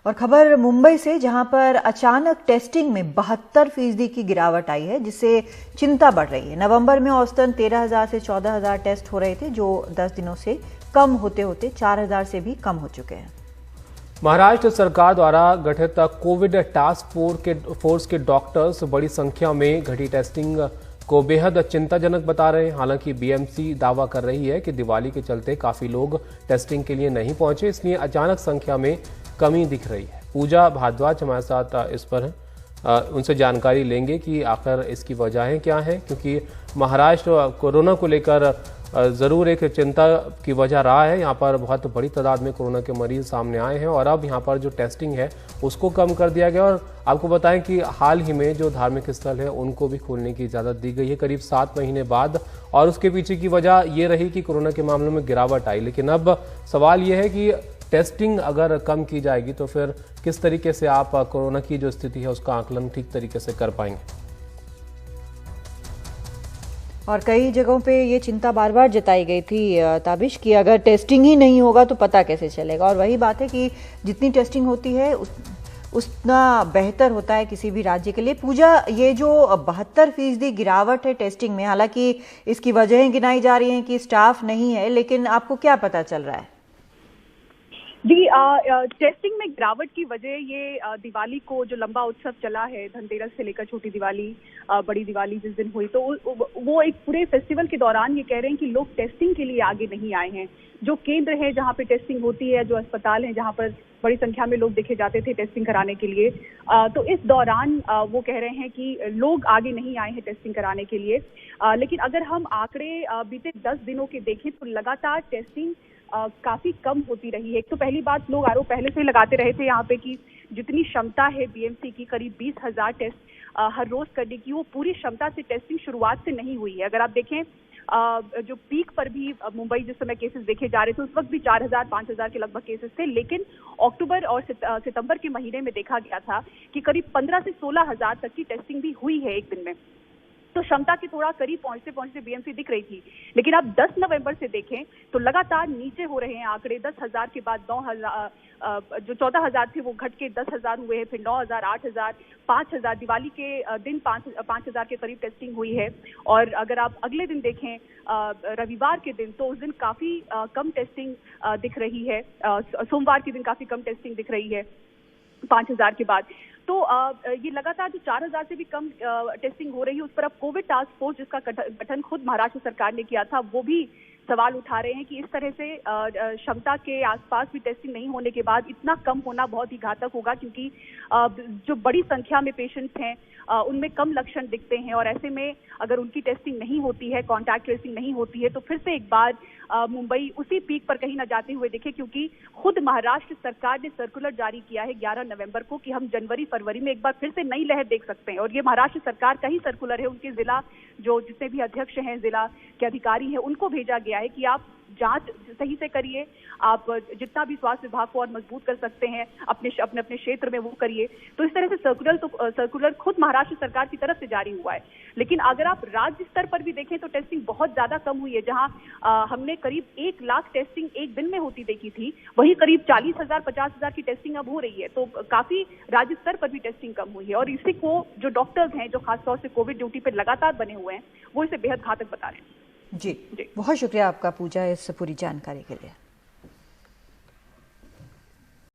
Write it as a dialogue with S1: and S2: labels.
S1: और खबर मुंबई से, जहां पर अचानक टेस्टिंग में 72% की गिरावट आई है, जिससे चिंता बढ़ रही है। नवंबर में औसतन 13,000 से 14,000 टेस्ट हो रहे थे, जो 10 दिनों से कम होते होते 4,000 से भी कम हो चुके हैं।
S2: महाराष्ट्र सरकार द्वारा गठित कोविड टास्क फोर्स के डॉक्टर्स बड़ी संख्या में घटी टेस्टिंग को बेहद चिंताजनक बता रहे हैं। हालांकि बीएमसी दावा कर रही है कि दिवाली के चलते काफी लोग टेस्टिंग के लिए नहीं पहुंचे, इसलिए अचानक संख्या में कमी दिख रही है। पूजा भारद्वाज हमारे साथ इस पर उनसे जानकारी लेंगे कि आखिर इसकी वजहें क्या हैं, क्योंकि महाराष्ट्र कोरोना को लेकर जरूर एक चिंता की वजह रहा है। यहाँ पर बहुत बड़ी तादाद में कोरोना के मरीज सामने आए हैं और अब यहाँ पर जो टेस्टिंग है उसको कम कर दिया गया। और आपको बताएं कि हाल ही में जो धार्मिक स्थल है उनको भी खोलने की इजाजत दी गई है करीब 7 महीने बाद, और उसके पीछे की वजह ये रही कि कोरोना के मामलों में गिरावट आई। लेकिन अब सवाल यह है कि टेस्टिंग अगर कम की जाएगी तो फिर किस तरीके से आप कोरोना की जो स्थिति है उसका आकलन ठीक तरीके से कर पाएंगे।
S1: और कई जगहों पे ये चिंता बार बार जताई गई थी ताबिश कि अगर टेस्टिंग ही नहीं होगा तो पता कैसे चलेगा। और वही बात है कि जितनी टेस्टिंग होती है उतना बेहतर होता है किसी भी राज्य के लिए। पूजा, ये जो 72% गिरावट है टेस्टिंग में, हालांकि इसकी वजहें गिनाई जा रही हैं कि स्टाफ नहीं है, लेकिन आपको क्या पता चल रहा है?
S3: जी, टेस्टिंग में गिरावट की वजह ये दिवाली को जो लंबा उत्सव चला है, धनतेरस से लेकर छोटी दिवाली, बड़ी दिवाली जिस दिन हुई, तो वो एक पूरे फेस्टिवल के दौरान ये कह रहे हैं कि लोग टेस्टिंग के लिए आगे नहीं आए हैं। जो केंद्र है जहाँ पे टेस्टिंग होती है, जो अस्पताल है जहाँ पर बड़ी संख्या में लोग देखे जाते थे टेस्टिंग कराने के लिए, तो इस दौरान वो कह रहे हैं कि लोग आगे नहीं आए हैं टेस्टिंग कराने के लिए। लेकिन अगर हम आंकड़े बीते 10 दिनों के देखें तो लगातार टेस्टिंग काफी कम होती रही है। एक तो पहली बात, लोग आरोप पहले से ही लगाते रहे थे यहाँ पे कि जितनी क्षमता है बीएमसी की, करीब 20,000 टेस्ट हर रोज करने की, वो पूरी क्षमता से टेस्टिंग शुरुआत से नहीं हुई है। अगर आप देखें जो पीक पर भी मुंबई जिस समय केसेस देखे जा रहे थे उस वक्त भी 4,000 5,000 के लगभग केसेस थे, लेकिन अक्टूबर और सितंबर के महीने में देखा गया था कि करीब 15 से 16,000 तक की टेस्टिंग भी हुई है एक दिन में। तो क्षमता के थोड़ा करीब पहुंचते पहुंचते बीएमसी दिख रही थी। लेकिन अब 10 नवंबर से देखें तो लगातार नीचे हो रहे हैं आंकड़े। 10,000 के बाद 9,000, जो 14,000 थे वो घट के 10,000 हुए हैं, फिर 9,000, 8,000, 5,000। दिवाली के दिन 5,000 के करीब टेस्टिंग हुई है। और अगर आप अगले दिन देखें रविवार के दिन, तो उस दिन काफी कम टेस्टिंग दिख रही है। सोमवार के दिन काफी कम टेस्टिंग दिख रही है 5,000 के बाद। तो ये लगातार जो 4,000 से भी कम टेस्टिंग हो रही है, उस पर अब कोविड टास्क फोर्स जिसका गठन खुद महाराष्ट्र सरकार ने किया था, वो भी सवाल उठा रहे हैं कि इस तरह से क्षमता के आसपास भी टेस्टिंग नहीं होने के बाद इतना कम होना बहुत ही घातक होगा, क्योंकि जो बड़ी संख्या में पेशेंट्स हैं उनमें कम लक्षण दिखते हैं, और ऐसे में अगर उनकी टेस्टिंग नहीं होती है, कॉन्टैक्ट ट्रेसिंग नहीं होती है, तो फिर से एक बार मुंबई उसी पीक पर कहीं न जाते हुए दिखे। क्योंकि खुद महाराष्ट्र सरकार ने सर्कुलर जारी किया है 11 नवंबर को कि हम जनवरी फरवरी में एक बार फिर से नई लहर देख सकते हैं। और ये महाराष्ट्र सरकार का ही सर्कुलर है, उनके जिला जो जितने भी अध्यक्ष हैं, जिला के अधिकारी हैं, उनको भेजा गया है कि आप जांच सही से करिए, आप जितना भी स्वास्थ्य विभाग को और मजबूत कर सकते हैं अपने अपने क्षेत्र में वो करिए। तो इस तरह से सर्कुलर खुद महाराष्ट्र सरकार की तरफ से जारी हुआ है। लेकिन अगर आप राज्य स्तर पर भी देखें तो टेस्टिंग बहुत ज्यादा कम हुई है। जहां हमने करीब 1 लाख टेस्टिंग एक दिन में होती देखी थी, वहीं करीब 40,000 50,000 की टेस्टिंग अब हो रही है। तो काफी राज्य स्तर पर भी टेस्टिंग कम हुई है, और इसी को जो डॉक्टर्स हैं जो खासतौर से कोविड ड्यूटी पर लगातार बने हुए हैं, वो इसे बेहद घातक बता रहे हैं।
S1: जी, बहुत शुक्रिया आपका पूजा इस पूरी जानकारी के लिए।